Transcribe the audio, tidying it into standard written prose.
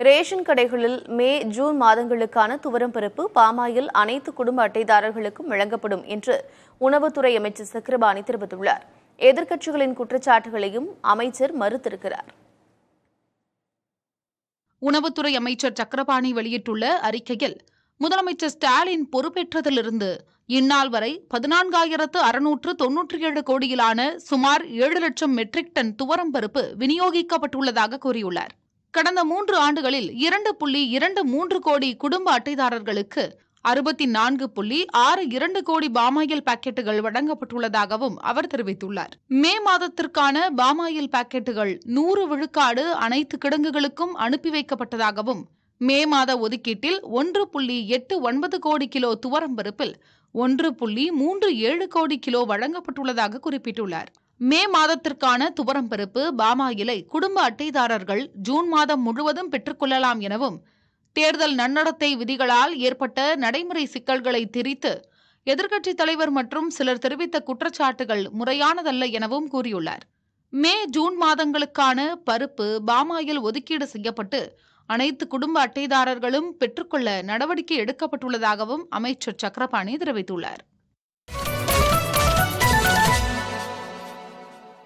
Ration கடைகளில் மே, June மாதங்களுக்கான துவரம் பருப்பு, பாமாயில் அனைத்து குடும்ப அட்டைதாரர்களுக்கும் வழங்கப்படும் என்று உணவுத்துறை அமைச்சர் சக்கரபாணி தெரிவித்துள்ளார். எதிர்க்கட்சிகளின் குற்றச்சாட்டுகளையும் அமைச்சர் மறுத்திருக்கிறார். உணவுத்துறை அமைச்சர் சக்கரபாணி வெளியிட்டுள்ள அறிக்கையில், முதலமைச்சர் ஸ்டாலின் பொறுப்பேற்றதிலிருந்து இந்நாள் வரை 14,697 கோடியிலான சுமார் 7 லட்சம் மெட்ரிக் டன் துவரம் பருப்பு விநியோகிக்கப்பட்டுள்ளதாக கூறியுள்ளார். கடந்த 3 ஆண்டுகளில் 2.23 கோடி குடும்ப அட்டைதாரர்களுக்கு 64.62 கோடி பாமாயில் பாக்கெட்டுகள் வழங்கப்பட்டுள்ளதாகவும் அவர் தெரிவித்துள்ளார். மே மாதத்திற்கான பாமாயில் பாக்கெட்டுகள் 100 விழுக்காடு அனைத்து கிடங்குகளுக்கும் அனுப்பி வைக்கப்பட்டதாகவும், மே மாத ஒதுக்கீட்டில் 1.89 கோடி கிலோ துவரம் பருப்பில் 1.37 கோடி கிலோ வழங்கப்பட்டுள்ளதாக குறிப்பிட்டுள்ளார். மே மாதத்திற்கான துவரம் பருப்பு, பாமாயிலை குடும்ப அட்டைதாரர்கள் ஜூன் மாதம் முழுவதும் பெற்றுக்கொள்ளலாம் எனவும், தேர்தல் நன்னடத்தை விதிகளால் ஏற்பட்ட நடைமுறை சிக்கல்களை திரித்து எதிர்க்கட்சித் தலைவர் மற்றும் சிலர் தெரிவித்த குற்றச்சாட்டுகள் முறையானதல்ல எனவும் கூறியுள்ளார். மே, ஜூன் மாதங்களுக்கான பருப்பு, பாமாயில் ஒதுக்கீடு செய்யப்பட்டு அனைத்து குடும்ப அட்டைதாரர்களும் பெற்றுக்கொள்ள நடவடிக்கை எடுக்கப்பட்டுள்ளதாகவும் அமைச்சர் சக்கரபாணி தெரிவித்துள்ளார்.